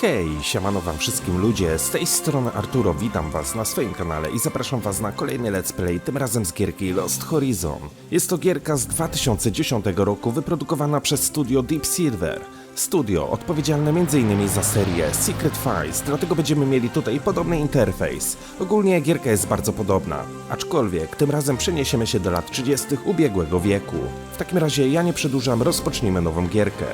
Hej, siemano wam wszystkim ludzie, z tej strony Arturo, witam was na swoim kanale i zapraszam was na kolejny let's play, tym razem z gierki Lost Horizon. Jest to gierka z 2010 roku wyprodukowana przez studio Deep Silver. Studio odpowiedzialne m.in. za serię Secret Files, dlatego będziemy mieli tutaj podobny interfejs. Ogólnie gierka jest bardzo podobna, aczkolwiek tym razem przeniesiemy się do lat 30. ubiegłego wieku. W takim razie ja nie przedłużam, rozpocznijmy nową gierkę.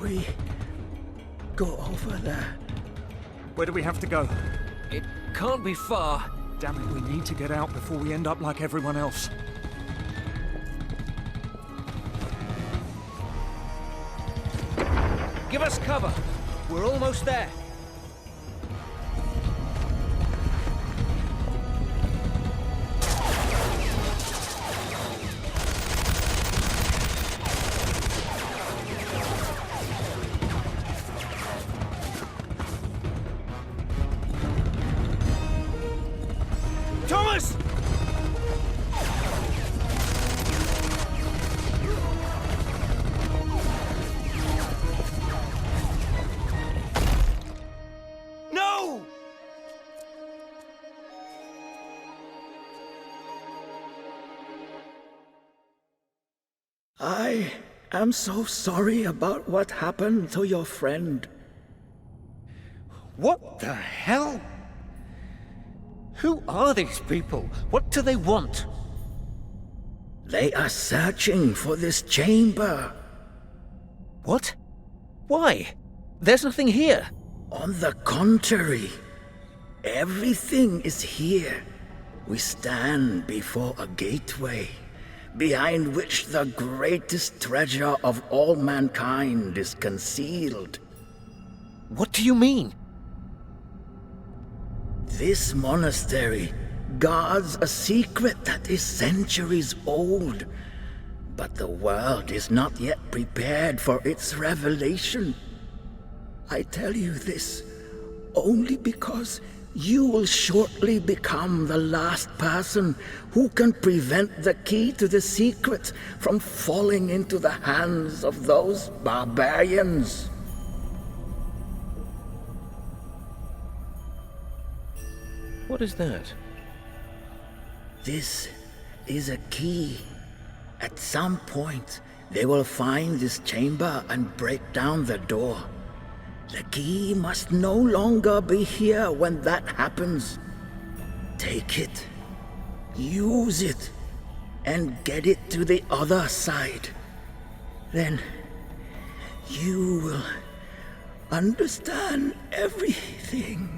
We go over there. Where do we have to go? It can't be far. Damn it, we need to get out before we end up like everyone else. Give us cover. We're almost there. Thomas! No! I am so sorry about what happened to your friend. What the hell? Who are these people? What do they want? They are searching for this chamber. What? Why? There's nothing here. On the contrary, everything is here. We stand before a gateway, behind which the greatest treasure of all mankind is concealed. What do you mean? This monastery guards a secret that is centuries old, but the world is not yet prepared for its revelation. I tell you this only because you will shortly become the last person who can prevent the key to the secret from falling into the hands of those barbarians. What is that? This is a key. At some point, they will find this chamber and break down the door. The key must no longer be here when that happens. Take it, use it, and get it to the other side. Then you will understand everything.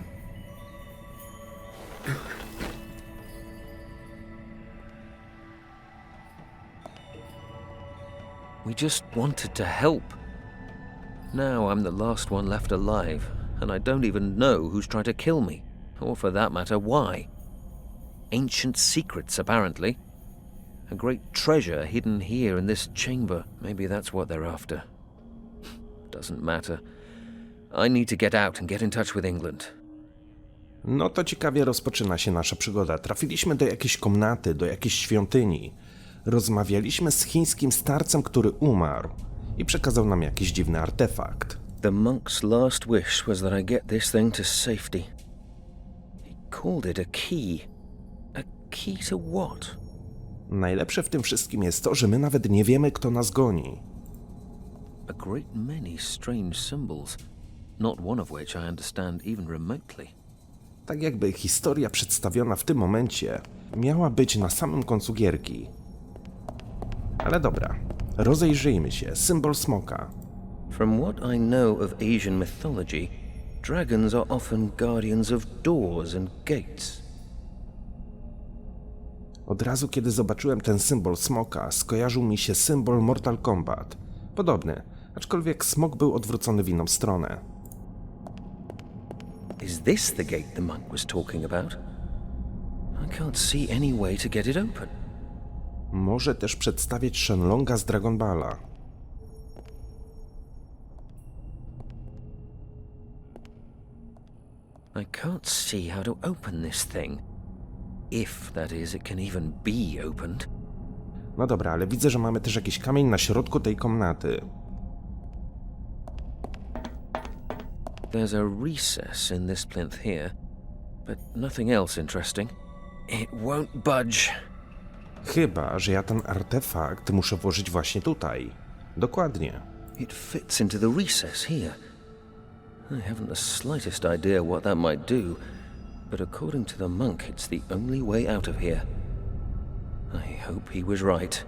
We just wanted to help. Now I'm the last one left alive, and I don't even know who's trying to kill me, or for that matter, why. Ancient secrets, apparently. A great treasure hidden here in this chamber. Maybe that's what they're after. Doesn't matter. I need to get out and get in touch with England. No to ciekawie rozpoczyna się nasza przygoda. Trafiliśmy do jakiejś komnaty, do jakiejś świątyni. Rozmawialiśmy z chińskim starcem, który umarł i przekazał nam jakiś dziwny artefakt. The monk's last wish was that I get this thing to safety. He called it a key. A key to what? Najlepsze w tym wszystkim jest to, że my nawet nie wiemy, kto nas goni. A great many strange symbols, not one of which I understand even remotely. Tak jakby historia przedstawiona w tym momencie miała być na samym końcu gierki. Ale dobra, rozejrzyjmy się. Symbol smoka. From what I know of Asian mythology, Dragons are often guardians of doors and gates. Od razu, kiedy zobaczyłem ten symbol smoka, skojarzył mi się symbol Mortal Kombat. Podobny, aczkolwiek smok był odwrócony w inną stronę. Is this the gate the monk was talking about? I can't see any way to get it open. Może też przedstawiać Shenlonga z Dragon Balla. I can't see how to open this thing. If, that is, it can even be opened. No dobra, ale widzę, że mamy też jakiś kamień na środku tej komnaty. There's a recess in this plinth here, but nothing else interesting. It won't budge. Chyba, że ja ten artefakt muszę włożyć właśnie tutaj. Dokładnie. It fits into the recess here. I haven't the slightest idea what that might do, but according to the monk, it's the only way out of here. I hope he was right.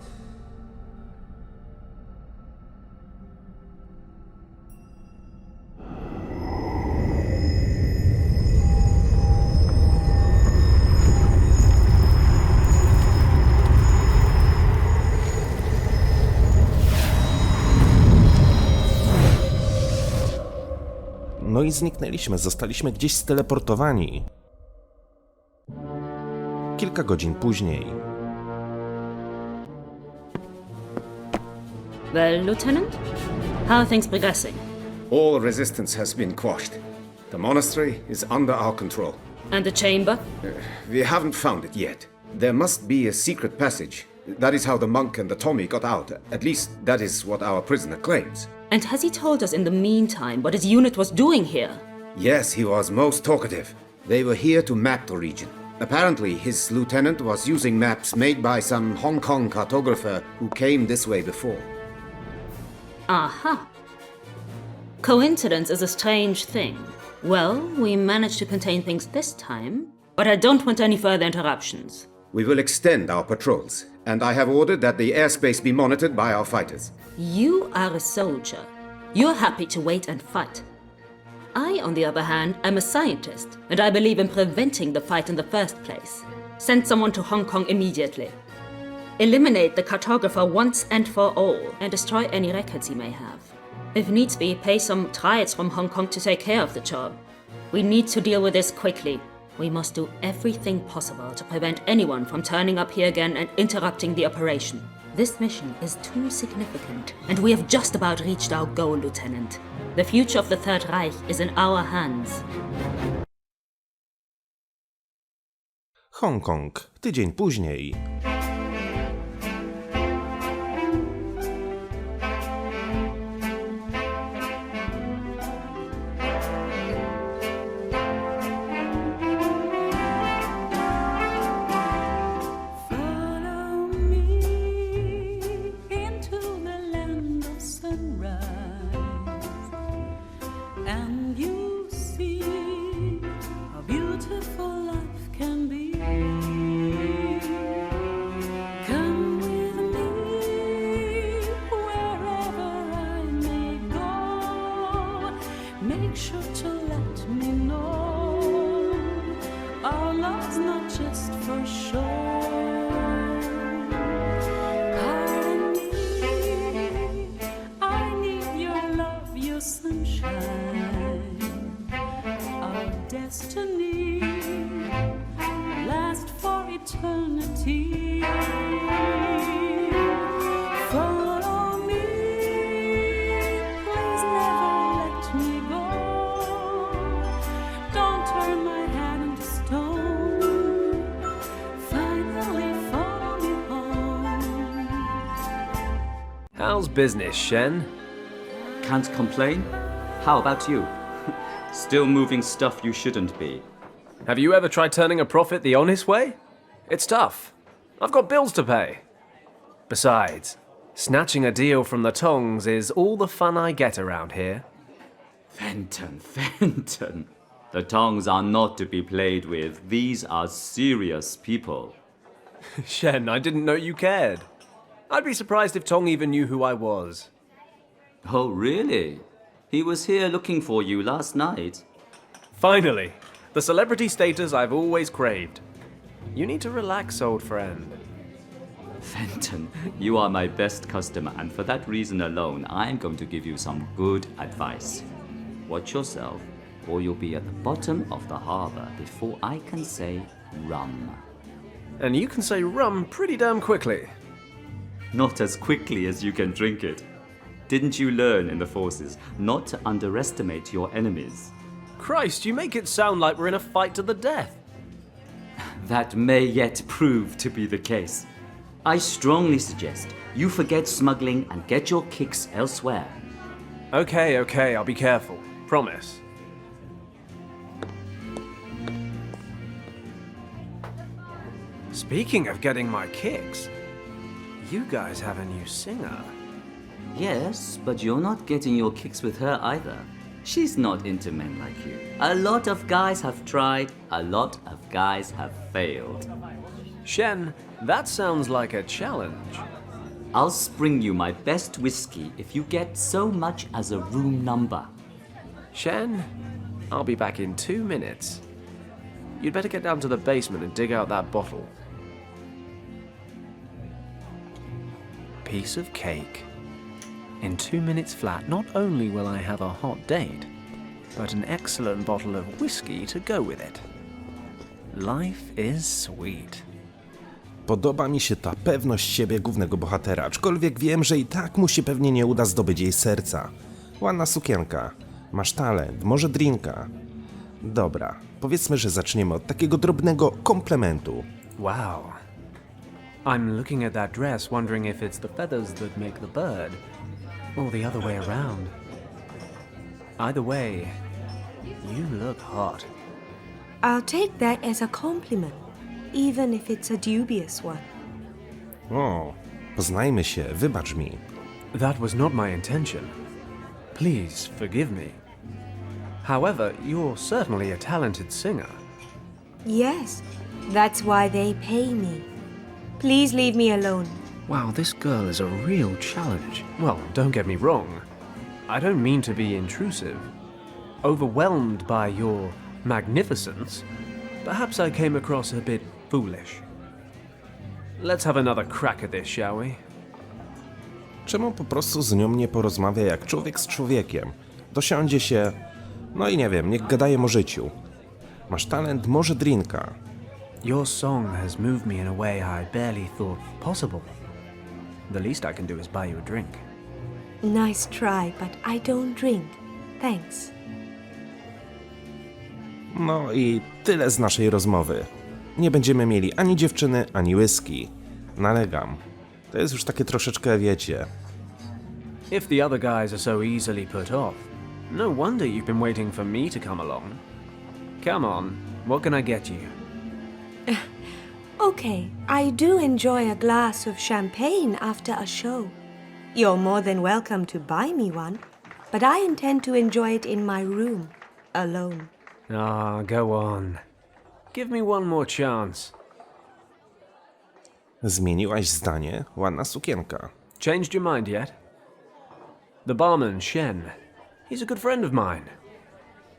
No i zniknęliśmy, zostaliśmy gdzieś steleportowani. Kilka godzin później. Well, Lieutenant? How are things progressing? All resistance has been quashed. The monastery is under our control. And the chamber? We haven't found it yet. There must be a secret passage. That is how the monk and the Tommy got out. At least, that is what our prisoner claims. And has he told us in the meantime what his unit was doing here? Yes, he was most talkative. They were here to map the region. Apparently, his lieutenant was using maps made by some Hong Kong cartographer who came this way before. Aha. Coincidence is a strange thing. Well, we managed to contain things this time, but I don't want any further interruptions. We will extend our patrols, and I have ordered that the airspace be monitored by our fighters. You are a soldier. You're happy to wait and fight. I, on the other hand, am a scientist, and I believe in preventing the fight in the first place. Send someone to Hong Kong immediately. Eliminate the cartographer once and for all, and destroy any records he may have. If needs be, pay some triads from Hong Kong to take care of the job. We need to deal with this quickly. We must do everything possible to prevent anyone from turning up here again and interrupting the operation. This mission is too significant, and we have just about reached our goal, Lieutenant. The future of the Third Reich is in our hands. Hongkong, tydzień później. Make sure to let me know our love's not just for show. Pardon me, I need your love, your sunshine. Our destiny lasts for eternity. Follow me, please never let me go. Don't turn my hand into stone. Finally follow me home. How's business, Shen? Can't complain. How about you? Still moving stuff you shouldn't be. Have you ever tried turning a profit the honest way? It's tough. I've got bills to pay. Besides, snatching a deal from the tongs is all the fun I get around here. Fenton. The tongues are not to be played with. These are serious people. Shen, I didn't know you cared. I'd be surprised if Tong even knew who I was. Oh, really? He was here looking for you last night. Finally! The celebrity status I've always craved. You need to relax, old friend. Fenton, you are my best customer, and for that reason alone, I'm going to give you some good advice. Watch yourself, or you'll be at the bottom of the harbor before I can say rum. And you can say rum pretty damn quickly. Not as quickly as you can drink it. Didn't you learn in the forces not to underestimate your enemies? Christ, you make it sound like we're in a fight to the death. That may yet prove to be the case. I strongly suggest you forget smuggling and get your kicks elsewhere. Okay, I'll be careful. Promise. Speaking of getting my kicks, you guys have a new singer. Yes, but you're not getting your kicks with her either. She's not into men like you. A lot of guys have tried, a lot of guys have failed. Shen, that sounds like a challenge. I'll spring you my best whiskey if you get so much as a room number. Shen, I'll be back in 2 minutes. You'd better get down to the basement and dig out that bottle. Piece of cake. In 2 minutes flat, not only will I have a hot date, but an excellent bottle of whiskey to go with it. Life is sweet. Podoba mi się ta pewność siebie głównego bohatera, aczkolwiek wiem, że i tak mu się pewnie nie uda zdobyć jej serca. Ładna sukienka, masz talent, może drinka. Dobra, powiedzmy, że zaczniemy od takiego drobnego komplementu. Wow. I'm looking at that dress, wondering if it's the feathers that make the bird, or the other way around. Either way, you look hot. I'll take that as a compliment, even if it's a dubious one. O, poznajmy się, wybacz mi. That was not my intention. Please forgive me. However, you're certainly a talented singer. Yes, that's why they pay me. Please leave me alone. Wow, this girl is a real challenge. Well, don't get me wrong. I don't mean to be intrusive. Overwhelmed by your magnificence, perhaps I came across a bit foolish. Let's have another crack at this, shall we? Czemu po prostu z nią nie porozmawia jak człowiek z człowiekiem? Dosiądzie się, no i nie wiem, niech gadają o życiu. Masz talent, może drinka. Your song has moved me in a way I barely thought possible. The least I can do is buy you a drink. Nice try, but I don't drink. Thanks. No i tyle z naszej rozmowy. Nie będziemy mieli ani dziewczyny, ani whisky. Nalegam. To jest już takie troszeczkę, wiecie. If the other guys are so easily put off, no wonder you've been waiting for me to come along. Come on, what can I get you? Okay, I do enjoy a glass of champagne after a show. You're more than welcome to buy me one, but I intend to enjoy it in my room, alone. Ah, go on. Give me one more chance. Zmieniłaś zdanie? Ładna sukienka. Changed your mind yet? The barman, Shen. He's a good friend of mine.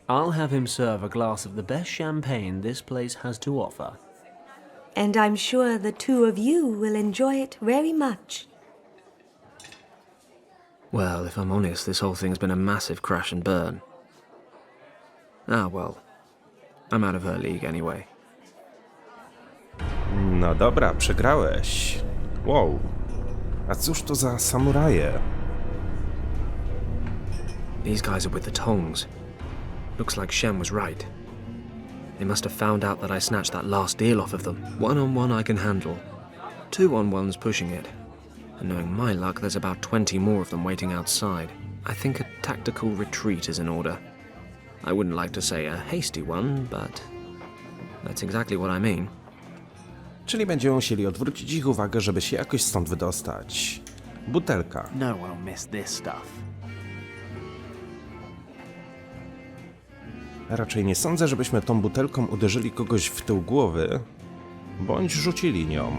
I'll have him serve a glass of the best champagne this place has to offer. And I'm sure the two of you will enjoy it very much. Well, if I'm honest, this whole thing's been a massive crash and burn. Ah, well. I'm out of her league anyway. No dobra, przegrałeś. Wow. A cóż to za samuraje? These guys are with the tongs. Looks like Shen was right. They must have found out that I snatched that last deal off of them. 1-on-1 I can handle. 2-on-1's pushing it. And knowing my luck, there's about 20 more of them waiting outside. I think a tactical retreat is in order. I wouldn't like to say a hasty one, but that's exactly what I mean. Czyli będziemy musieli odwrócić ich uwagę, żeby się jakoś stąd wydostać. Butelka. No one will miss this stuff. Raczej nie sądzę, żebyśmy tą butelką uderzyli kogoś w tył głowy, bądź rzucili nią.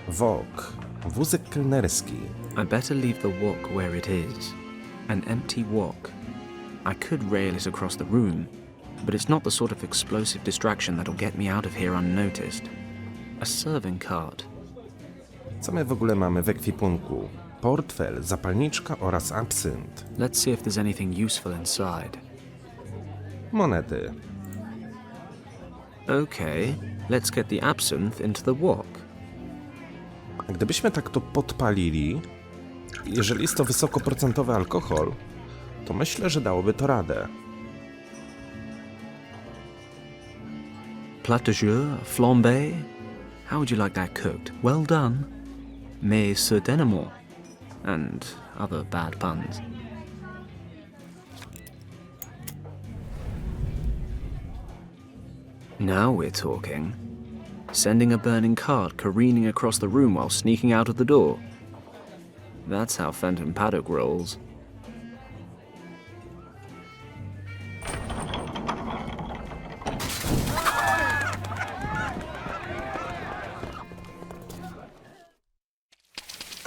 Wok. Wózek kelnerski. I better leave the wok where it is. An empty wok. I could rail it across the room, but it's not the sort of explosive distraction that'll get me out of here unnoticed. A serving cart. Co my w ogóle mamy w ekwipunku? Portfel, zapalniczka oraz absynt. Let's see if there's anything useful inside. Monety. Okay, let's get the absinthe into the wok. Gdybyśmy tak to podpalili, jeżeli jest to wysokoprocentowy alkohol, to myślę, że dałoby to radę. Plat de jour, flambé. How would you like that cooked? Well done. Mais certainement. And other bad puns. Now we're talking. Sending a burning cart careening across the room while sneaking out of the door. That's how Fentona Paddocka rolls.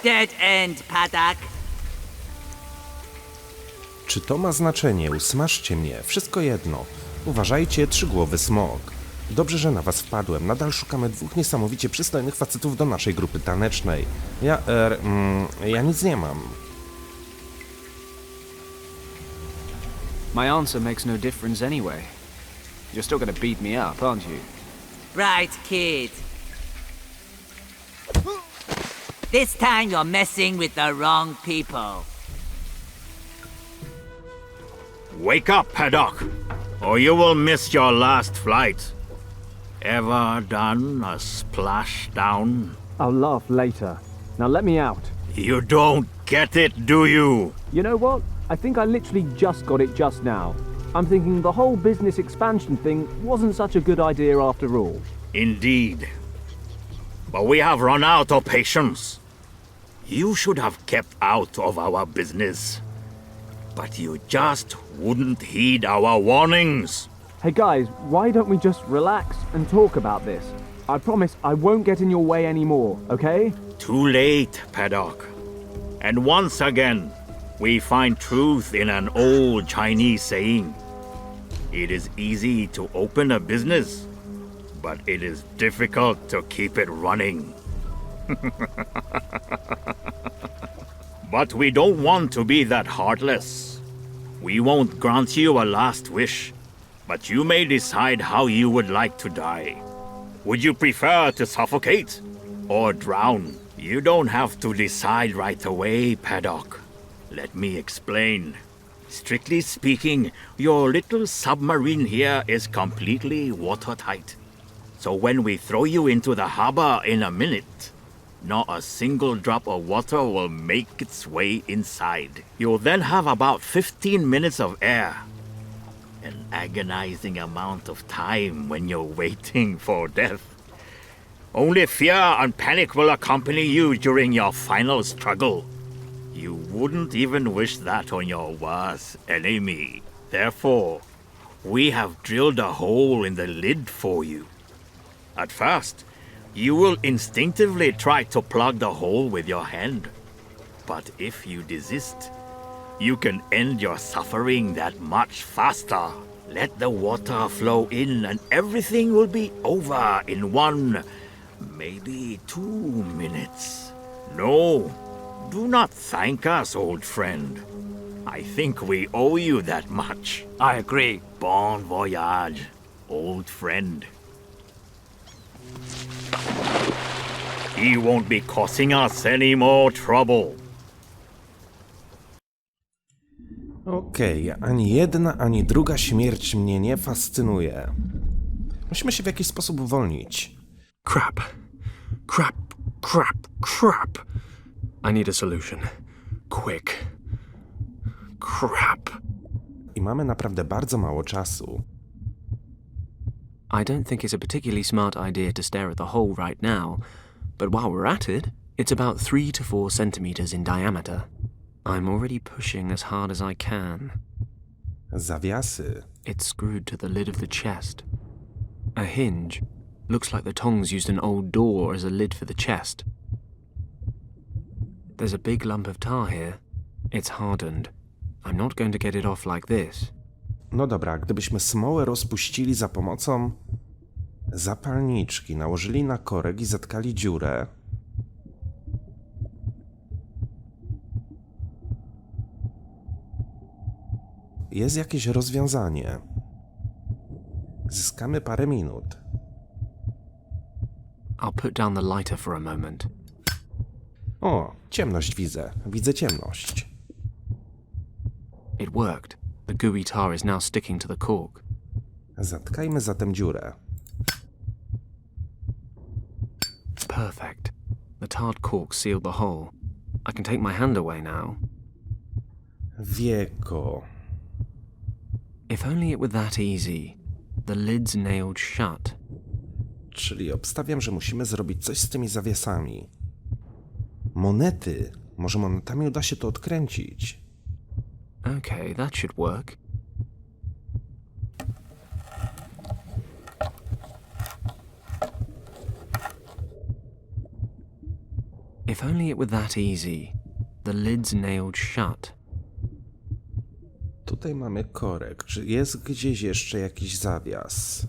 Dead end, Paddock. Czy to ma znaczenie? Usmażcie mnie. Wszystko jedno. Uważajcie, trzygłowy smok. Dobrze, że na was wpadłem. Nadal szukamy dwóch niesamowicie przystojnych facetów do naszej grupy tanecznej. Ja nic nie mam. My answer makes no difference anyway. You're still gonna beat me up, aren't you? Right, kid. This time you're messing with the wrong people. Wake up, Paddock, or you will miss your last flight. Ever done a splashdown? I'll laugh later. Now let me out. You don't get it, do you? You know what? I think I literally just got it just now. I'm thinking the whole business expansion thing wasn't such a good idea after all. Indeed. But we have run out of patience. You should have kept out of our business. But you just wouldn't heed our warnings. Hey guys, why don't we just relax and talk about this? I promise I won't get in your way anymore, okay? Too late, Paddock. And once again, we find truth in an old Chinese saying. It is easy to open a business, but it is difficult to keep it running. But we don't want to be that heartless. We won't grant you a last wish, but you may decide how you would like to die. Would you prefer to suffocate or drown? You don't have to decide right away, Paddock. Let me explain. Strictly speaking, your little submarine here is completely watertight. So when we throw you into the harbor in a minute, not a single drop of water will make its way inside. You'll then have about 15 minutes of air. An agonizing amount of time when you're waiting for death. Only fear and panic will accompany you during your final struggle. You wouldn't even wish that on your worst enemy. Therefore, we have drilled a hole in the lid for you. At first, you will instinctively try to plug the hole with your hand. But if you desist, you can end your suffering that much faster. Let the water flow in and everything will be over in 1, maybe 2 minutes. No, do not thank us, old friend. I think we owe you that much. I agree. Bon voyage, old friend. He won't be causing us any more trouble. Okej, ani jedna, ani druga śmierć mnie nie fascynuje. Musimy się w jakiś sposób uwolnić. Crap. Crap. Crap. Crap. I need a solution. Quick. Crap. I mamy naprawdę bardzo mało czasu. I don't think it's a particularly smart idea to stare at the hole right now, but while we're at it, it's about 3 to 4 centimeters in diameter. I'm already pushing as hard as I can. Zawiasy. It's screwed to the lid of the chest. A hinge. Looks like the Tongs used an old door as a lid for the chest. There's a big lump of tar here. It's hardened. I'm not going to get it off like this. No dobra, gdybyśmy smołę rozpuścili za pomocą zapalniczki, nałożyli na korek i zatkali dziurę. Jest jakieś rozwiązanie. Zyskamy parę minut. I'll put down the lighter for a moment. O, ciemność widzę. Widzę ciemność. It worked. The gooey tar is now sticking to the cork. Zatkajmy zatem dziurę. Perfect. The tarred cork sealed the hole. I can take my hand away now. Wieko. If only it were that easy. The lid's nailed shut. Czyli obstawiam, że musimy zrobić coś z tymi zawiasami. Monety. Może monetami uda się to odkręcić. Okay, that should work. If only it were that easy. The lid's nailed shut. Tutaj mamy korek. Czy jest gdzieś jeszcze jakiś zawias?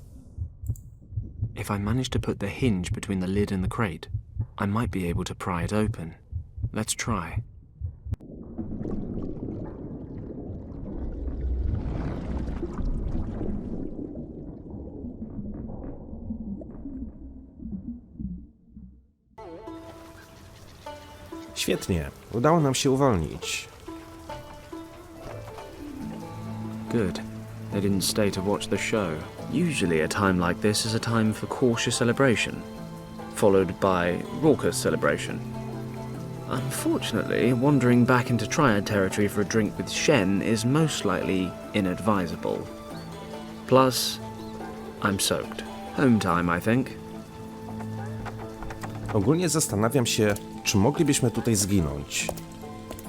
If I manage to put the hinge between the lid and the crate, I might be able to pry it open. Let's try. Świetnie. Udało nam się uwolnić. Good. They didn't stay to watch the show. Usually a time like this is a time for cautious celebration, followed by raucous celebration. Unfortunately, wandering back into Triad territory for a drink with Shen is most likely inadvisable. Plus, I'm soaked. Home time, I think. Ogólnie zastanawiam się, czy moglibyśmy tutaj zginąć.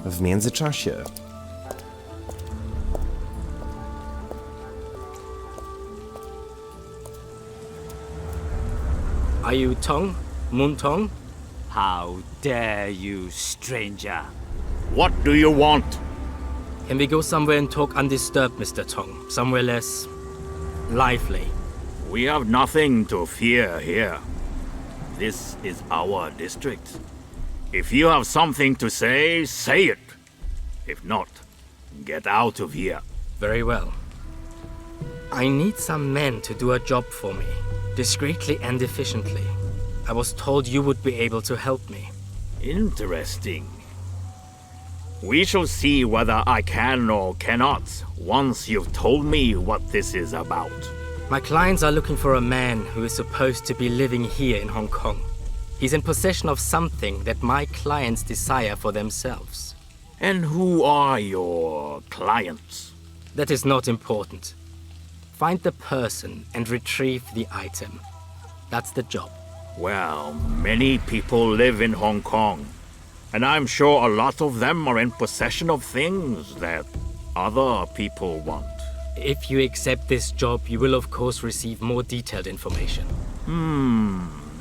W międzyczasie. Are you Tong? Moon Tong? How dare you, stranger? What do you want? Can we go somewhere and talk undisturbed, Mr. Tong? Somewhere less lively. We have nothing to fear here. This is our district. If you have something to say, say it. If not, get out of here. Very well. I need some men to do a job for me, discreetly and efficiently. I was told you would be able to help me. Interesting. We shall see whether I can or cannot once you've told me what this is about. My clients are looking for a man who is supposed to be living here in Hong Kong. He's in possession of something that my clients desire for themselves. And who are your clients? That is not important. Find the person and retrieve the item. That's the job. Well, many people live in Hong Kong, and I'm sure a lot of them are in possession of things that other people want. If you accept this job, you will of course receive more detailed information.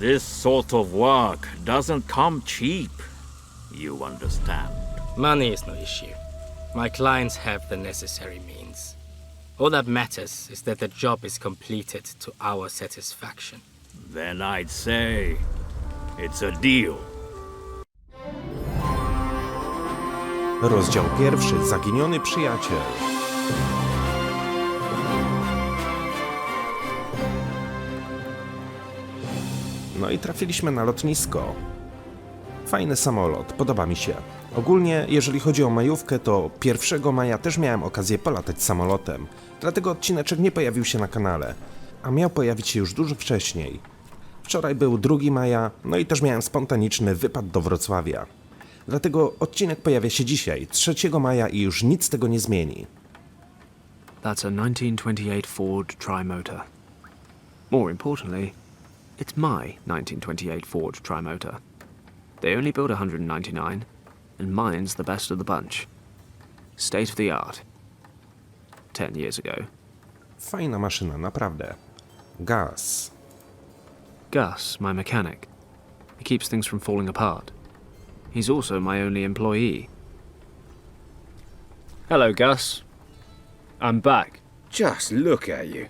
This sort of work doesn't come cheap. You understand? Money is no issue. My clients have the necessary means. All that matters is that the job is completed to our satisfaction. Then I'd say it's a deal. Rozdział 1. Zaginiony przyjaciel. No i trafiliśmy na lotnisko. Fajny samolot, podoba mi się. Ogólnie, jeżeli chodzi o majówkę, to 1 maja też miałem okazję polatać samolotem, dlatego odcineczek nie pojawił się na kanale, a miał pojawić się już dużo wcześniej. Wczoraj był 2 maja, no i też miałem spontaniczny wypad do Wrocławia. Dlatego odcinek pojawia się dzisiaj, 3 maja i już nic tego nie zmieni. That's a 1928 Ford Trimotor. More importantly, it's my 1928 Ford Trimotor. They only built 199, and mine's the best of the bunch. State of the art. 10 years ago. Fajna maszyna, naprawdę. Gaz. Gus, my mechanic. He keeps things from falling apart. He's also my only employee. Hello, Gus. I'm back, Just look at you.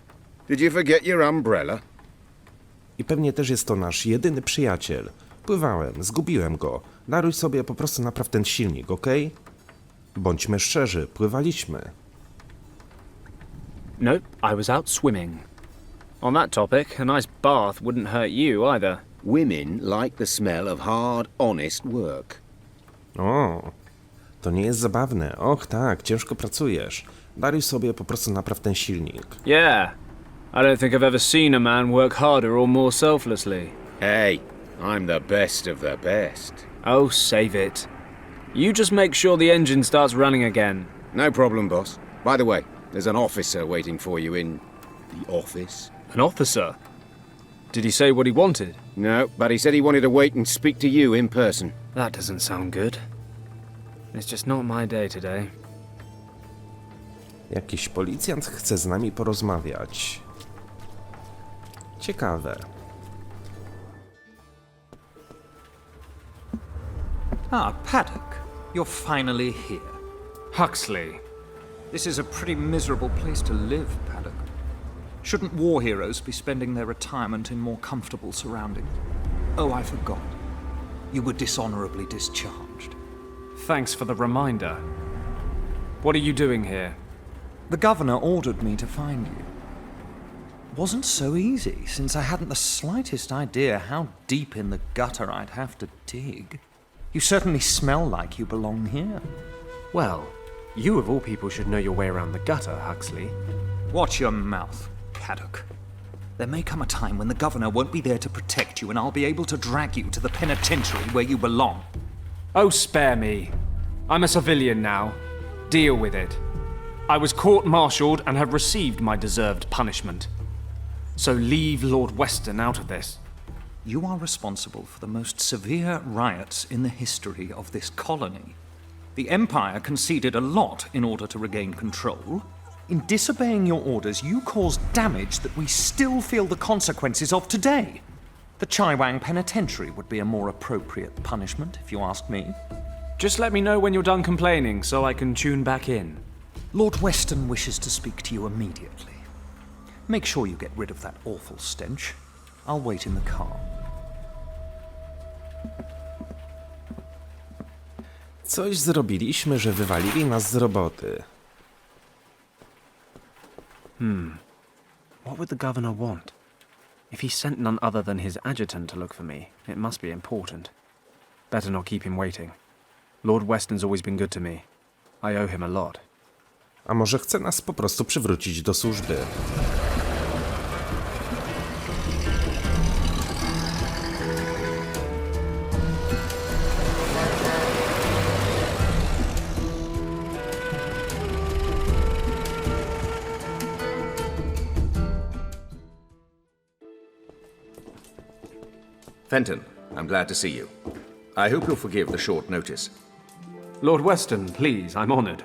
Did you forget your umbrella? I pewnie też jest to nasz jedyny przyjaciel. Pływałem, zgubiłem go. Daruj sobie, po prostu napraw ten silnik, okej? Bądźmy szczerzy, pływaliśmy. Nope, I was out swimming. On that topic, a nice bath wouldn't hurt you either. Women like the smell of hard, honest work. O, to nie jest zabawne. Och tak, ciężko pracujesz. Daruj sobie, po prostu napraw ten silnik. Yeah, I don't think I've ever seen a man work harder or more selflessly. Hey, I'm the best of the best. Oh, save it. You just make sure the engine starts running again. No problem, boss. By the way, there's an officer waiting for you in the office. An officer? Did he say what he wanted? No, but he said he wanted to wait and speak to you in person. That doesn't sound good. It's just not my day today. Jakiś policjant chce z nami porozmawiać. Ciekawe. Ah, Paddock. You're finally here. Huxley. This is a pretty miserable place to live, Paddock. Shouldn't war heroes be spending their retirement in more comfortable surroundings? Oh, I forgot. You were dishonorably discharged. Thanks for the reminder. What are you doing here? The governor ordered me to find you. Wasn't so easy, since I hadn't the slightest idea how deep in the gutter I'd have to dig. You certainly smell like you belong here. Well, you of all people should know your way around the gutter, Huxley. Watch your mouth, Paddock. There may come a time when the governor won't be there to protect you, and I'll be able to drag you to the penitentiary where you belong. Oh, spare me. I'm a civilian now. Deal with it. I was court-martialed and have received my deserved punishment. So leave Lord Weston out of this. You are responsible for the most severe riots in the history of this colony. The Empire conceded a lot in order to regain control. In disobeying your orders, you caused damage that we still feel the consequences of today. The Chaiwang Penitentiary would be a more appropriate punishment, if you ask me. Just let me know when you're done complaining so I can tune back in. Lord Weston wishes to speak to you immediately. Make sure you get rid of that awful stench. I'll wait in the car. Coś zrobiliśmy, że wywalili nas z roboty. What would the governor want? If he sent none other than his adjutant to look for me, it must be important. Better not keep him waiting. Lord Weston's always been good to me. I owe him a lot. A może chce nas po prostu przywrócić do służby? Fenton, I'm glad to see you. I hope you'll forgive the short notice. Lord Weston, please, I'm honoured.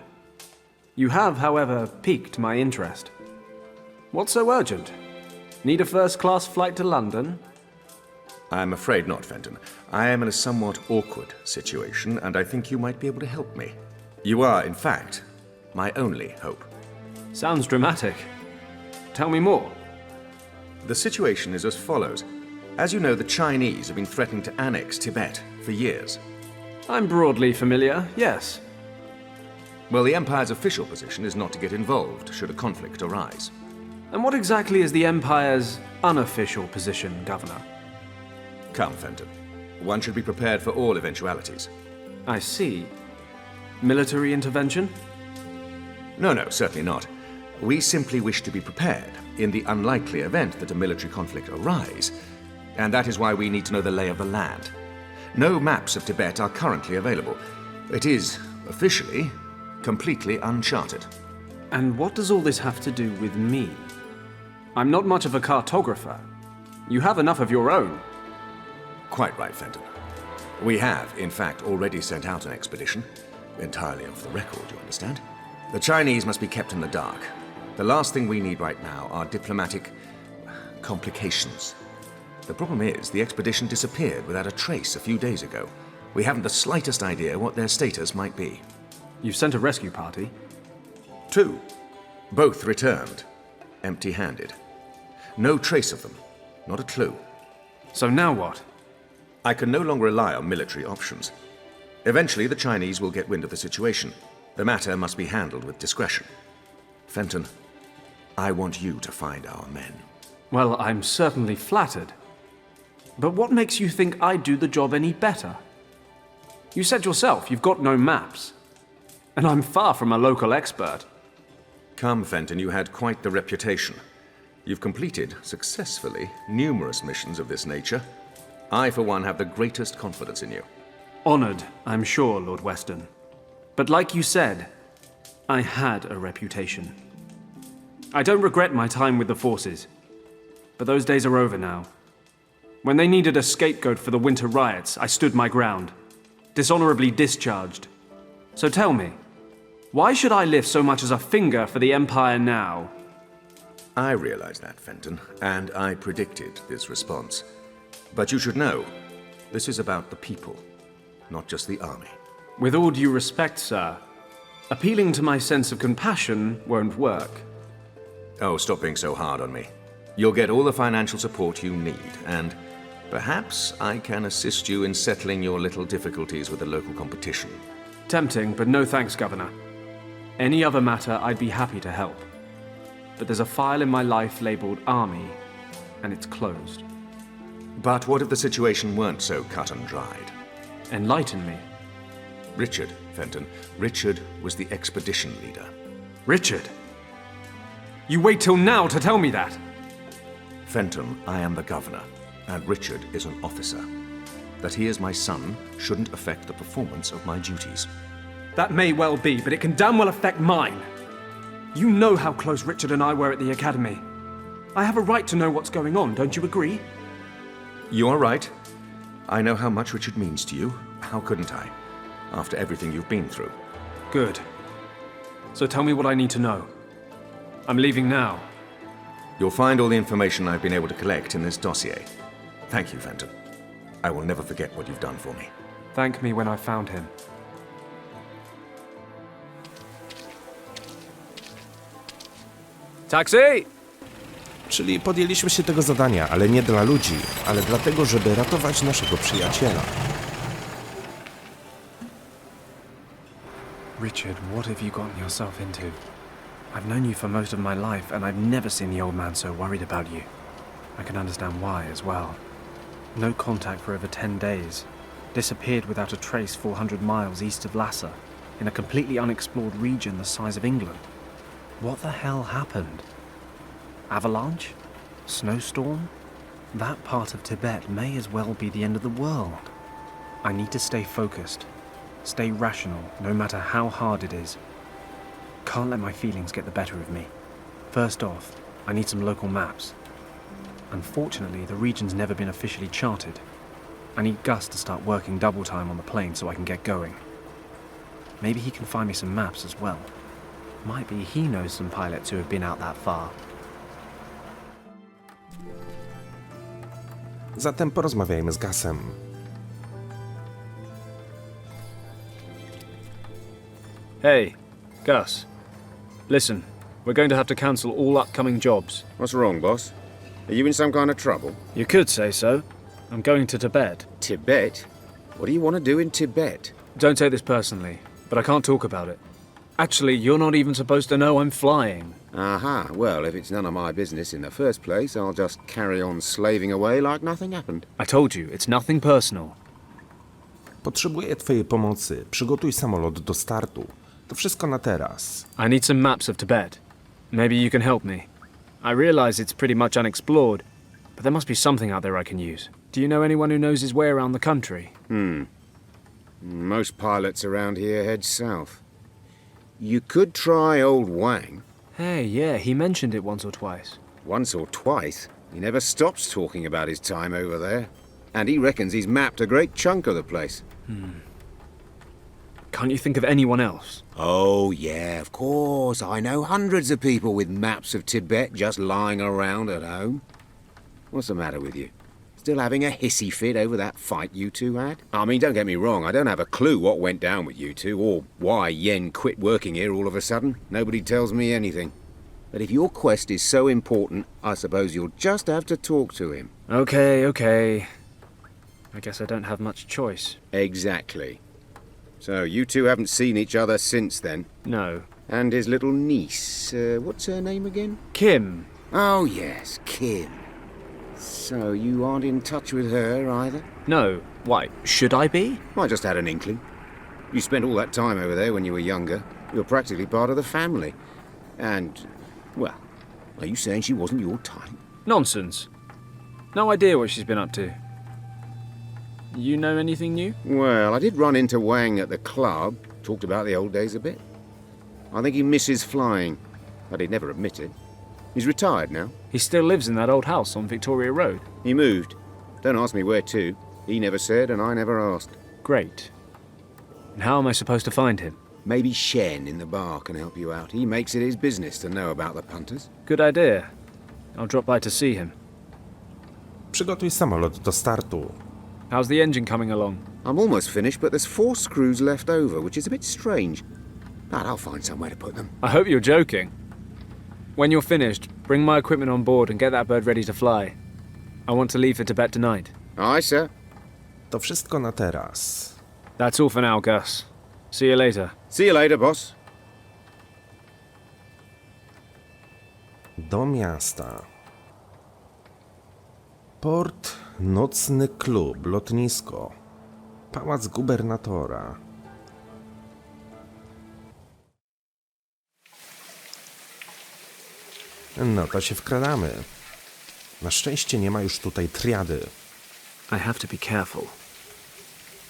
You have, however, piqued my interest. What's so urgent? Need a first-class flight to London? I'm afraid not, Fenton. I am in a somewhat awkward situation, and I think you might be able to help me. You are, in fact, my only hope. Sounds dramatic. Tell me more. The situation is as follows. As you know, the Chinese have been threatening to annex Tibet for years. I'm broadly familiar, yes. Well, the Empire's official position is not to get involved should a conflict arise. And what exactly is the Empire's unofficial position, Governor? Come, Fenton. One should be prepared for all eventualities. I see. Military intervention? No, certainly not. We simply wish to be prepared in the unlikely event that a military conflict arise, and that is why we need to know the lay of the land. No maps of Tibet are currently available. It is, officially, completely uncharted. And what does all this have to do with me? I'm not much of a cartographer. You have enough of your own. Quite right, Fenton. We have, in fact, already sent out an expedition. Entirely off the record, you understand? The Chinese must be kept in the dark. The last thing we need right now are diplomatic complications. The problem is, the expedition disappeared without a trace a few days ago. We haven't the slightest idea what their status might be. You've sent a rescue party? 2. Both returned, empty-handed. No trace of them, not a clue. So now what? I can no longer rely on military options. Eventually, the Chinese will get wind of the situation. The matter must be handled with discretion. Fenton, I want you to find our men. Well, I'm certainly flattered. But what makes you think I'd do the job any better? You said yourself you've got no maps. And I'm far from a local expert. Come, Fenton, you had quite the reputation. You've completed, successfully, numerous missions of this nature. I, for one, have the greatest confidence in you. Honored, I'm sure, Lord Weston. But like you said, I had a reputation. I don't regret my time with the forces, but those days are over now. When they needed a scapegoat for the winter riots, I stood my ground, dishonorably discharged. So tell me, why should I lift so much as a finger for the Empire now? I realize that, Fenton, and I predicted this response. But you should know, this is about the people, not just the army. With all due respect, sir, appealing to my sense of compassion won't work. Oh, stop being so hard on me. You'll get all the financial support you need, and perhaps I can assist you in settling your little difficulties with the local competition. Tempting, but no thanks, Governor. Any other matter, I'd be happy to help. But there's a file in my life labeled Army, and it's closed. But what if the situation weren't so cut and dried? Enlighten me. Richard, Fenton. Richard was the expedition leader. Richard? You wait till now to tell me that? Fenton, I am the governor, and Richard is an officer. That he is my son shouldn't affect the performance of my duties. That may well be, but it can damn well affect mine. You know how close Richard and I were at the academy. I have a right to know what's going on, don't you agree? You are right. I know how much Richard means to you. How couldn't I? After everything you've been through. Good. So tell me what I need to know. I'm leaving now. You'll find all the information I've been able to collect in this dossier. Thank you, Fenton. I will never forget what you've done for me. Thank me when I found him. Taxi! Czyli podjęliśmy się tego zadania, ale nie dla ludzi, ale dlatego, żeby ratować naszego przyjaciela. Richard, what have you gotten yourself into? I've known you for most of my life, and I've never seen the old man so worried about you. I can understand why as well. No contact for over 10 days. Disappeared without a trace 400 miles east of Lhasa, in a completely unexplored region the size of England. What the hell happened? Avalanche? Snowstorm? That part of Tibet may as well be the end of the world. I need to stay focused. Stay rational, no matter how hard it is. Can't let my feelings get the better of me. First off, I need some local maps. Unfortunately, the region's never been officially charted. I need Gus to start working double time on the plane so I can get going. Maybe he can find me some maps as well. Might be he knows some pilots who have been out that far. Zatem porozmawiajmy z Gusem. Hey, Gus. Listen, we're going to have to cancel all upcoming jobs. What's wrong, boss? Are you in some kind of trouble? You could say so. I'm going to Tibet. Tibet? What do you want to do in Tibet? Don't take this personally, but I can't talk about it. Actually, you're not even supposed to know I'm flying. Aha, well, if it's none of my business in the first place, I'll just carry on slaving away like nothing happened. I told you, it's nothing personal. Potrzebuję twojej pomocy. Przygotuj samolot do startu. To wszystko na teraz. I need some maps of Tibet. Maybe you can help me. I realize it's pretty much unexplored, but there must be something out there I can use. Do you know anyone who knows his way around the country? Most pilots around here head south. You could try old Wang. Hey, yeah, he mentioned it once or twice. Once or twice? He never stops talking about his time over there. And he reckons he's mapped a great chunk of the place. Can't you think of anyone else? Oh, yeah, of course. I know hundreds of people with maps of Tibet just lying around at home. What's the matter with you? Still having a hissy fit over that fight you two had? I mean, don't get me wrong, I don't have a clue what went down with you two, or why Yen quit working here all of a sudden. Nobody tells me anything. But if your quest is so important, I suppose you'll just have to talk to him. Okay. I guess I don't have much choice. Exactly. So you two haven't seen each other since then? No. And his little niece, what's her name again? Kim. Oh yes, Kim. So you aren't in touch with her either? No. Why, should I be? I just had an inkling. You spent all that time over there when you were younger. You're practically part of the family. And, well, are you saying she wasn't your type? Nonsense. No idea what she's been up to. You know anything new? Well, I did run into Wang at the club. Talked about the old days a bit. I think he misses flying, but he'd never admit it. He's retired now. He still lives in that old house on Victoria Road. He moved. Don't ask me where to. He never said, and I never asked. Great. And how am I supposed to find him? Maybe Shen in the bar can help you out. He makes it his business to know about the punters. Good idea. I'll drop by to see him. Przygotuj samolot do startu. How's the engine coming along? I'm almost finished, but there's 4 screws left over, which is a bit strange. But I'll find somewhere to put them. I hope you're joking. When you're finished, bring my equipment on board and get that bird ready to fly. I want to leave for Tibet tonight. Aye, sir. To wszystko na teraz. That's all for now, Gus. See you later. See you later, boss. Do miasta. Port, nocny klub, lotnisko. Pałac gubernatora. No to się wkradamy. Na szczęście nie ma już tutaj triady. I have to be careful.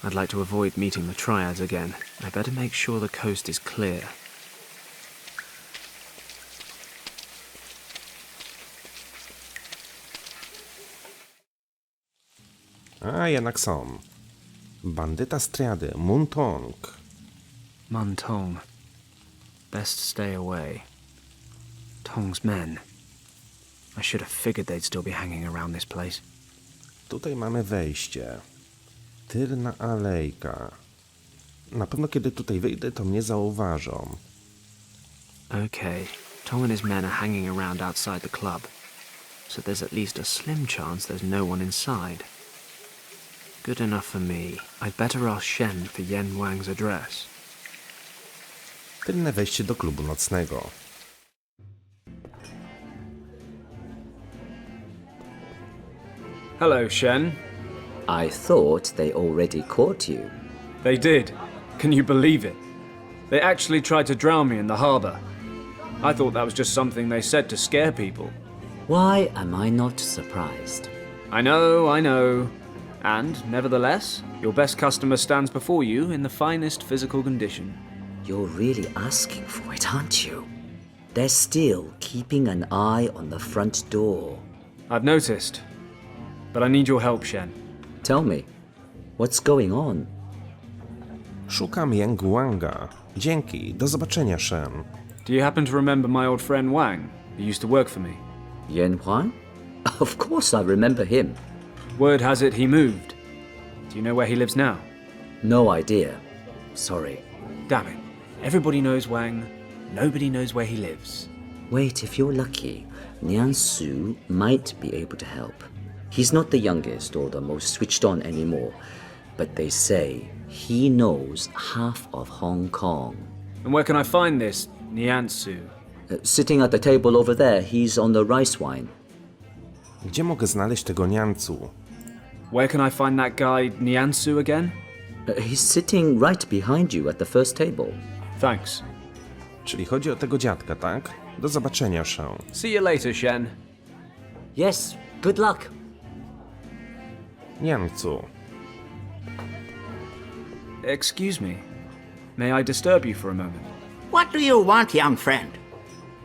I'd like to avoid meeting the triads again. I better make sure the coast is clear. A jednak są. Bandyta z triady, Muntong. Muntong. Best stay away. Tong's men. I should have figured they'd still be hanging around this place. Tutaj mamy wejście. Tylna alejka. Na pewno kiedy tutaj wyjdę, to mnie zauważą. Okay, Tong and his men are hanging around outside the club. So there's at least a slim chance there's no one inside. Good enough for me. I'd better ask Shen for Yen Wang's address. Tylne wejście do klubu nocnego. Hello, Shen. I thought they already caught you. They did. Can you believe it? They actually tried to drown me in the harbour. I thought that was just something they said to scare people. Why am I not surprised? I know. And, nevertheless, your best customer stands before you in the finest physical condition. You're really asking for it, aren't you? They're still keeping an eye on the front door. I've noticed. But I need your help, Shen. Tell me, what's going on? Szukam Yen Wanga. Dzięki. Do zobaczenia, Shen. Do you happen to remember my old friend Wang, who used to work for me? Yen Wang? Of course I remember him. Word has it he moved. Do you know where he lives now? No idea. Sorry. Damn it. Everybody knows Wang. Nobody knows where he lives. Wait, if you're lucky, Nian Su might be able to help. He's not the youngest or the most switched on anymore, but they say he knows half of Hong Kong. And where can I find this Niansu? Sitting at the table over there, he's on the rice wine. Gdzie mogę znaleźć tego niancu? Where can I find that guy Niansu again? He's sitting right behind you at the first table. Thanks. Czyli chodzi o tego dziadka, tak? Do zobaczenia, Shen. See you later, Shen. Yes, good luck. Niancu. Excuse me. May I disturb you for a moment? What do you want, young friend?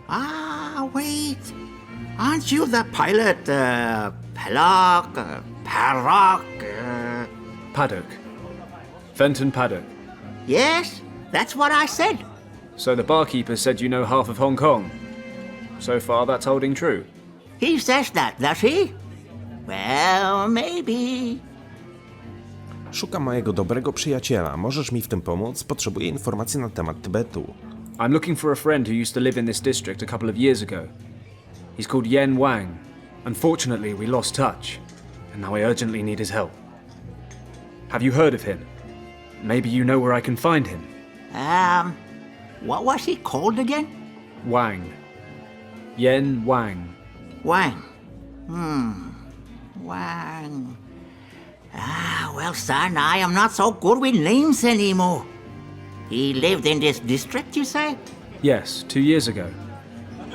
Ah, wait. Aren't you the pilot, Paddocka? Paddock. Fenton Paddock. Yes, that's what I said. So the barkeeper said you know half of Hong Kong. So far, that's holding true. He says that, does he? Well, maybe. Szukam mojego dobrego przyjaciela. Możesz mi w tym pomóc? Potrzebuję informacji na temat Tybetu. I'm looking for a friend who used to live in this district a couple of years ago. He's called Yen Wang. Unfortunately, we lost touch, and now I urgently need his help. Have you heard of him? Maybe you know where I can find him. What was he called again? Wang. Yen Wang. Wang. Wang. Well, son, I am not so good with names anymore. He lived in this district, you say? Yes, 2 years ago.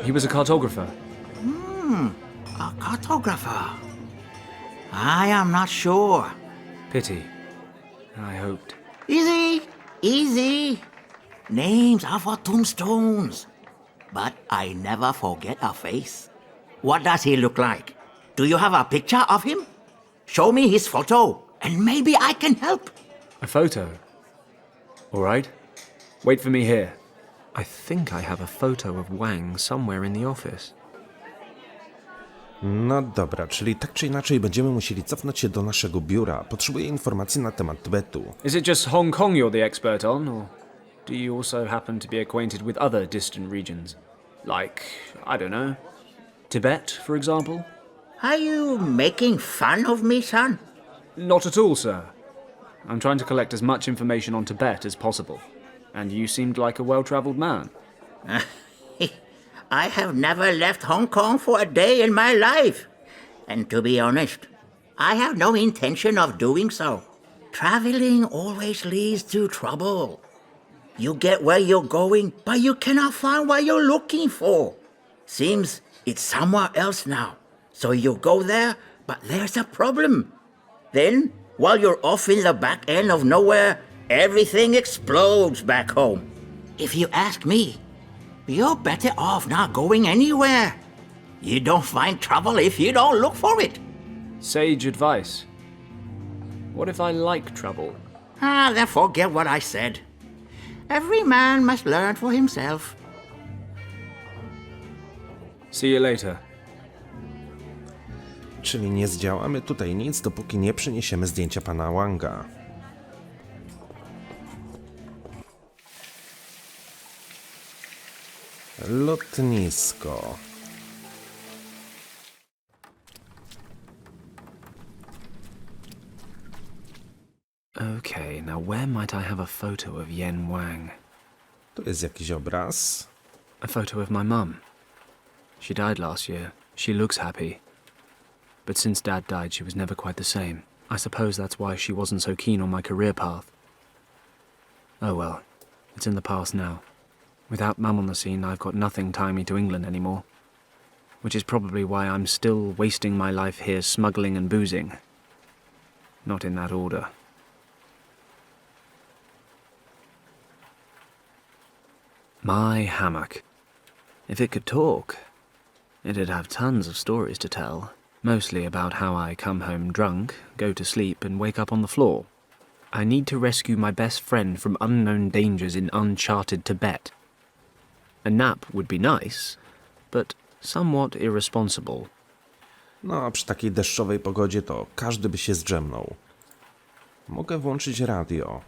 He was a cartographer. A cartographer. I am not sure. Pity. I hoped. Easy, easy. Names are for tombstones. But I never forget a face. What does he look like? Do you have a picture of him? Show me his photo, and maybe I can help. A photo? All right. Wait for me here. I think I have a photo of Wang somewhere in the office. No dobra, czyli tak czy inaczej będziemy musieli cofnąć się do naszego biura. Potrzebuję informacji na temat Tybetu. Is it just Hong Kong you're the expert on, or do you also happen to be acquainted with other distant regions? Like, I don't know, Tibet, for example? Are you making fun of me, son? Not at all, sir. I'm trying to collect as much information on Tibet as possible. And you seemed like a well-traveled man. I have never left Hong Kong for a day in my life. And to be honest, I have no intention of doing so. Traveling always leads to trouble. You get where you're going, but you cannot find what you're looking for. Seems it's somewhere else now. So you go there, but there's a problem. Then, while you're off in the back end of nowhere, everything explodes back home. If you ask me, you're better off not going anywhere. You don't find trouble if you don't look for it. Sage advice. What if I like trouble? Then forget what I said. Every man must learn for himself. See you later. Czyli nie zdziałamy tutaj nic, dopóki nie przyniesiemy zdjęcia pana Wanga. Lotnisko. Okay, now where might I have a photo of Yen Wang? Tu jest jakiś obraz. A photo of my mum. She died last year. She looks happy. But since Dad died, she was never quite the same. I suppose that's why she wasn't so keen on my career path. Oh well, it's in the past now. Without Mum on the scene, I've got nothing tying me to England anymore. Which is probably why I'm still wasting my life here smuggling and boozing. Not in that order. My hammock. If it could talk, it'd have tons of stories to tell. Mostly about how I come home drunk, go to sleep, and wake up on the floor. I need to rescue my best friend from unknown dangers in uncharted Tibet. A nap would be nice, but somewhat irresponsible. No, a przy takiej deszczowej pogodzie to każdy by się zdrzemnął. Mogę włączyć radio.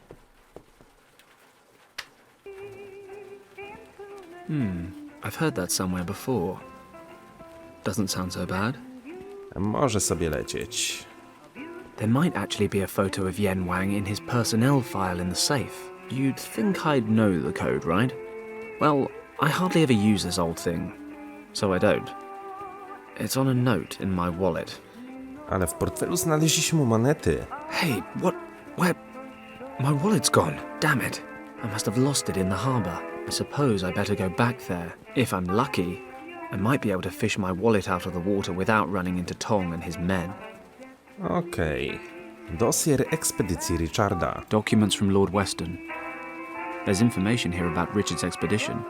I've heard that somewhere before. Doesn't sound so bad. Może sobie lecieć. There might actually be a photo of Yen Wang in his personnel file in the safe. You'd think I'd know the code, right? Well, I hardly ever use this old thing, so I don't. It's on a note in my wallet. Ale w portfelu znaleźliśmy monety. Hey, what? Where? My wallet's gone. Damn it. I must have lost it in the harbour. I suppose I better go back there. If I'm lucky, I might be able to fish my wallet out of the water without running into Tong and his men. Okej. Dosier ekspedycji Richarda. Documents from Lord Weston. There's information here about Richard's expedition.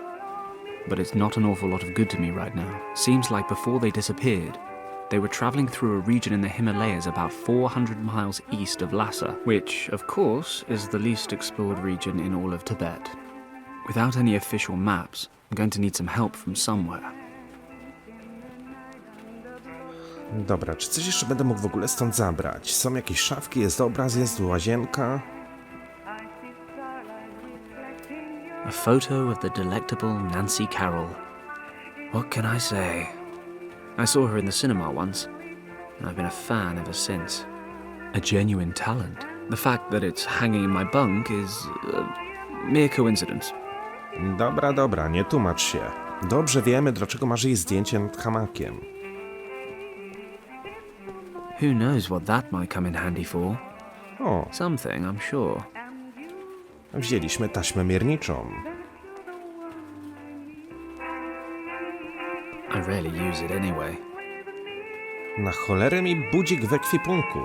But it's not an awful lot of good to me right now. Seems like before they disappeared, they were travelling through a region in the Himalayas about 400 miles east of Lhasa, which, of course, is the least explored region in all of Tibet. Without any official maps, I'm going to need some help from somewhere. Dobra, czy coś jeszcze będę mógł w ogóle stąd zabrać? Są jakieś szafki, jest obraz, jest łazienka. A photo of the delectable Nancy Carroll. What can I say? I saw her in the cinema once, and I've been a fan ever since. A genuine talent. The fact that it's hanging in my bunk is a mere coincidence. Dobra, nie tłumacz się. Dobrze wiemy, dlaczego masz jej zdjęcie nad hamakiem. Who knows what that might come in handy for? O, Something, I'm sure. wzięliśmy taśmę mierniczą. I rarely use it anyway. Na cholerę mi budzik w ekwipunku.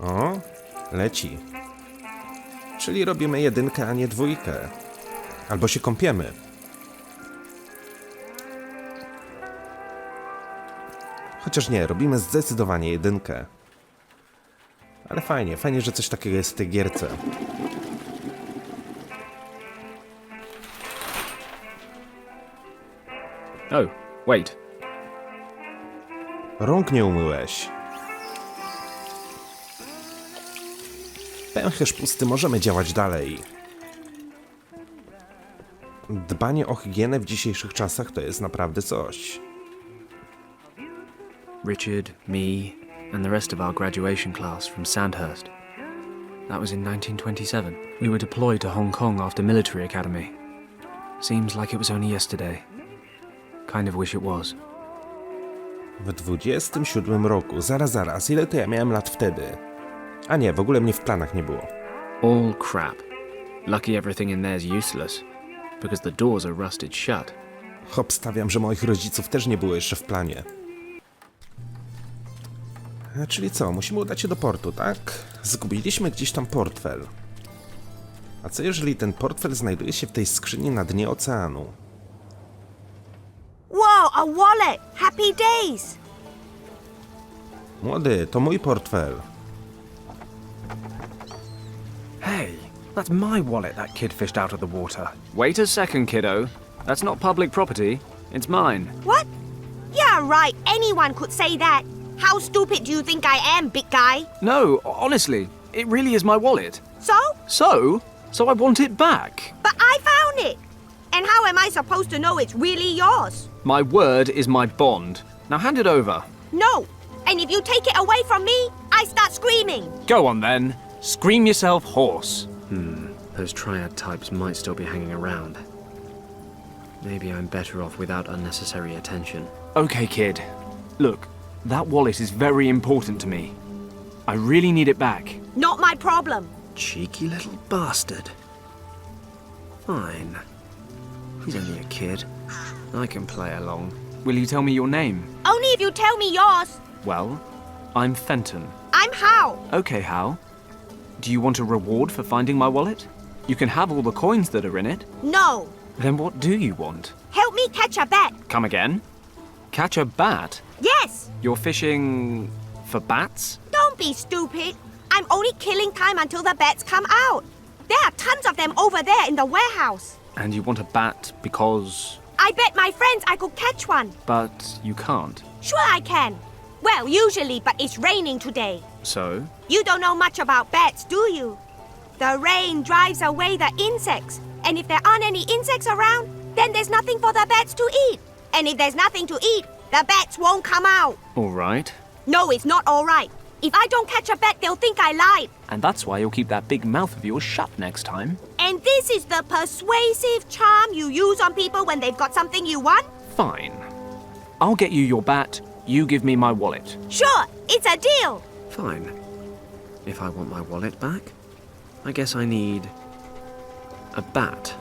O, leci. Czyli robimy jedynkę, a nie dwójkę. Albo się kąpiemy. Chociaż nie, robimy zdecydowanie jedynkę. Ale fajnie, że coś takiego jest w tej gierce. Oh, wait. Rąk nie umyłeś. Pęcherz pusty, możemy działać dalej. Dbanie o higienę w dzisiejszych czasach to jest naprawdę coś. Richard, me, and the rest of our graduation class from Sandhurst. That was in 1927. We were deployed to Hong Kong after military academy. Seems like it was only yesterday. Kind of wish it was. W 27 roku, zaraz, ile to ja miałem lat wtedy? A nie, w ogóle mnie w planach nie było. All crap. Lucky everything in there's useless, because the doors are rusted shut. Obstawiam, że moich rodziców też nie było jeszcze w planie. Czyli co, musimy udać się do portu, tak? Zgubiliśmy gdzieś tam portfel. A co jeżeli ten portfel znajduje się w tej skrzyni na dnie oceanu? Whoa, a wallet! Happy days! Młody, to mój portfel. Hey, that's my wallet that kid fished out of the water. Wait a second, kiddo. That's not public property. It's mine. What? Yeah, right. Anyone could say that. How stupid do you think I am, big guy? No, honestly, it really is my wallet. So? So I want it back. But I found it! And how am I supposed to know it's really yours? My word is my bond. Now hand it over. No! And if you take it away from me, I start screaming! Go on then. Scream yourself hoarse. Those triad types might still be hanging around. Maybe I'm better off without unnecessary attention. Okay, kid. Look, that wallet is very important to me. I really need it back. Not my problem. Cheeky little bastard. Fine. He's only a kid. I can play along. Will you tell me your name? Only if you tell me yours. Well, I'm Fenton. I'm Hal. Okay, Hal. Do you want a reward for finding my wallet? You can have all the coins that are in it. No. Then what do you want? Help me catch a bat. Come again? Catch a bat? Yes. You're fishing for bats? Don't be stupid. I'm only killing time until the bats come out. There are tons of them over there in the warehouse. And you want a bat because... I bet my friends I could catch one. But you can't. Sure I can. Well, usually, but it's raining today. So? You don't know much about bats, do you? The rain drives away the insects. And if there aren't any insects around, then there's nothing for the bats to eat. And if there's nothing to eat, the bats won't come out. All right. No, it's not all right. If I don't catch a bat, they'll think I lied. And that's why you'll keep that big mouth of yours shut next time. And this is the persuasive charm you use on people when they've got something you want? Fine. I'll get you your bat, you give me my wallet. Sure, it's a deal. Fine. If I want my wallet back, I guess I need... a bat.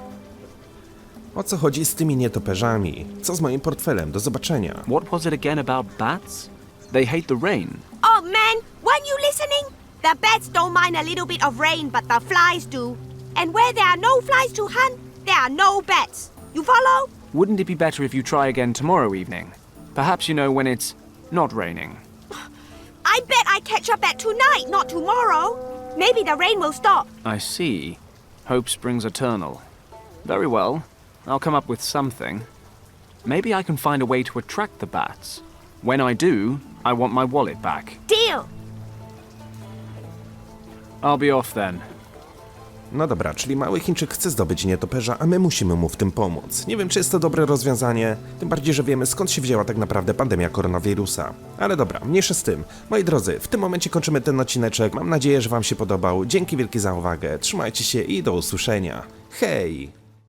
O co chodzi z tymi nietoperzami? Co z moim portfelem? Do zobaczenia. What was it again about bats? They hate the rain. Oh man, weren't you listening? The bats don't mind a little bit of rain, but the flies do. And where there are no flies to hunt, there are no bats. You follow? Wouldn't it be better if you try again tomorrow evening? Perhaps you know when it's not raining. I bet I catch a bat tonight, not tomorrow. Maybe the rain will stop. I see. Hope springs eternal. Very well. I'll come up with something. Maybe I can find a way to attract the bats. When I do, I want my wallet back. Deal! I'll be off then. No dobra, czyli mały Chińczyk chce zdobyć nietoperza, a my musimy mu w tym pomóc. Nie wiem, czy jest to dobre rozwiązanie, tym bardziej, że wiemy, skąd się wzięła tak naprawdę pandemia koronawirusa. Ale dobra, mniejsza z tym. Moi drodzy, w tym momencie kończymy ten odcineczek. Mam nadzieję, że wam się podobał. Dzięki wielkie za uwagę. Trzymajcie się i do usłyszenia. Hej!